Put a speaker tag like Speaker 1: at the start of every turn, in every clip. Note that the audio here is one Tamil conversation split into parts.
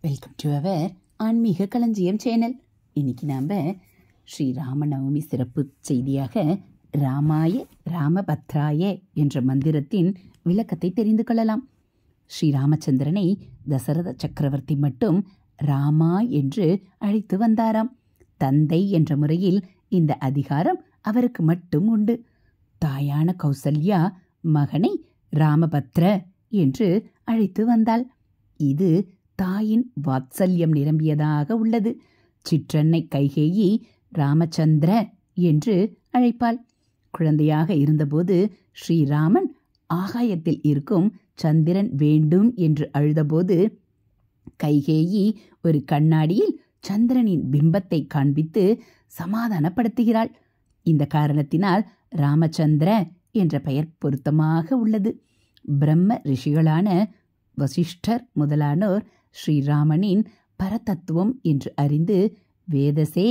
Speaker 1: வெல்கம் டு அவர் ஆன்மீக களஞ்சியம் சேனல். இன்னைக்கு நாம் ஸ்ரீராமநவமி சிறப்பு செய்தியாக ராமாய ராமபத்ராய என்ற மந்திரத்தின் விளக்கத்தை தெரிந்து கொள்ளலாம். ஸ்ரீராமச்சந்திரனை தசரத சக்கரவர்த்தி மட்டும் ராமா என்று அழைத்து வந்தாராம். தந்தை என்ற முறையில் இந்த அதிகாரம் அவருக்கு மட்டும் உண்டு. தாயான கௌசல்யா மகனை ராமபத்ர என்று அழைத்து வந்தாள். இது தாயின் வாத்சல்யம் நிரம்பியதாக உள்ளது. சிற்றன்னை கைகேயி ராமச்சந்திர என்று அழைப்பாள். குழந்தையாக இருந்தபோது ஸ்ரீராமன் ஆகாயத்தில் இருக்கும் சந்திரன் வேண்டும் என்று அழுதபோது கைகேயி ஒரு கண்ணாடியில் சந்திரனின் பிம்பத்தை காண்பித்து சமாதானப்படுத்துகிறாள். இந்த காரணத்தினால் ராமச்சந்திர என்ற பெயர் பொருத்தமாக உள்ளது. பிரம்ம ரிஷிகளான வசிஷ்டர் முதலானோர் ஸ்ரீராமனின் பரதத்துவம் என்று அறிந்து வேதசே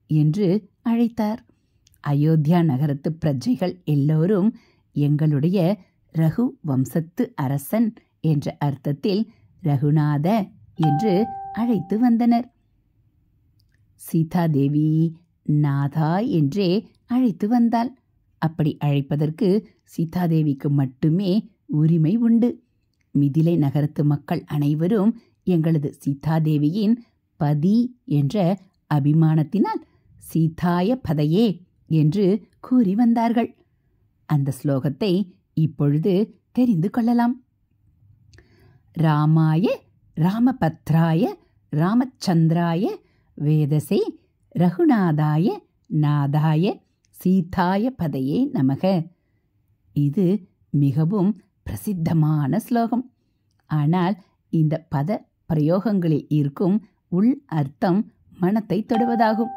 Speaker 1: என்று அழைத்தார். அயோத்தியா நகரத்து பிரஜைகள் எல்லோரும் எங்களுடைய ரகு வம்சத்து அரசன் என்ற அர்த்தத்தில் ரகுநாத என்று அழைத்து வந்தனர். சீதாதேவி நாதா என்றே அழைத்து வந்தாள். அப்படி அழைப்பதற்கு சீதாதேவிக்கு மட்டுமே உரிமை உண்டு. மிதிலை நகரத்து மக்கள் அனைவரும் எங்களது சீதாதேவியின் பதி என்ற அபிமானத்தினால் சீதாய பதையே என்று கூறி வந்தார்கள். அந்த ஸ்லோகத்தை இப்பொழுது தெரிந்து கொள்ளலாம். ராமாய ராமபத்ராய ராமச்சந்திராய வேதசே ரகுநாதாய நாதாய சீதாய பதையே நமக. இது மிகவும் பிரசித்தமான ஸ்லோகம். ஆனால் இந்த பத பிரயோகங்களில் இருக்கும் உள் அர்த்தம் மனத்தை தொடுவதாகும்.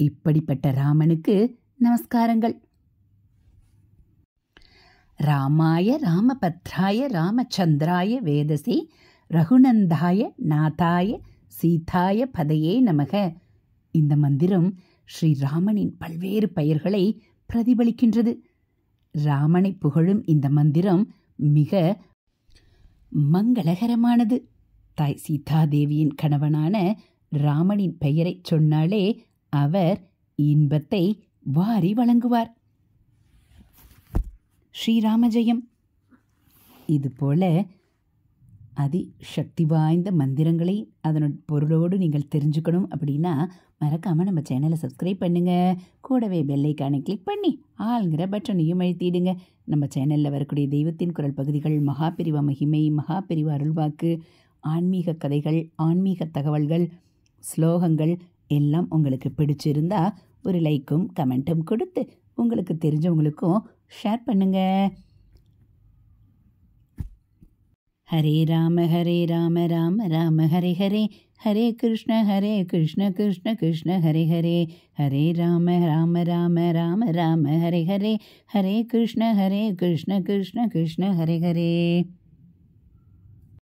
Speaker 1: இப்படிப்பட்ட ராமனுக்கு நமஸ்காரங்கள். ராமாய ராமபத்ராய ராமச்சந்திராய வேதசே ரகுநந்தாய நாதாய சீதாய பதையே நமக. இந்த மந்திரம் ஸ்ரீராமனின் பல்வேறு பெயர்களை பிரதிபலிக்கின்றது. ராமனை புகழும் இந்த மந்திரம் மிக மங்களகரமானது. தாய் சீதாதேவியின் கணவனான ராமனின் பெயரை சொன்னாலே அவர் இன்பத்தை வாரி வழங்குவார். ஸ்ரீராம ஜெயம். இதுபோல அதிசக்தி வாய்ந்த மந்திரங்களை அதனோட பொருளோடு நீங்கள் தெரிஞ்சுக்கணும் அப்படின்னா மறக்காமல் நம்ம சேனலை சப்ஸ்கிரைப் பண்ணுங்கள். கூடவே பெல்லைக்கானை கிளிக் பண்ணி ஆளுங்கிற பட்டனையும் அழுத்திடுங்க. நம்ம சேனலில் வரக்கூடிய தெய்வத்தின் குரல் பகுதிகள், மகாபிரிவா மகிமை, மகாபிரிவா அருள்வாக்கு, ஆன்மீக கதைகள், ஆன்மீக தகவல்கள், ஸ்லோகங்கள் எல்லாம் உங்களுக்கு பிடிச்சிருந்தா ஒரு லைக்கும் கமெண்ட்டும் கொடுத்து உங்களுக்கு தெரிஞ்சவங்களுக்கும் ஷேர் பண்ணுங்கள். ஹரே ராம ராம ராம ஹரே ஹரே, ஹரே கிருஷ்ண கிருஷ்ண கிருஷ்ண ஹரே ஹரே, ஹரே ராம ராம ராம ராம ஹரே ஹரே, ஹரே கிருஷ்ண கிருஷ்ண கிருஷ்ண ஹரே ஹரே.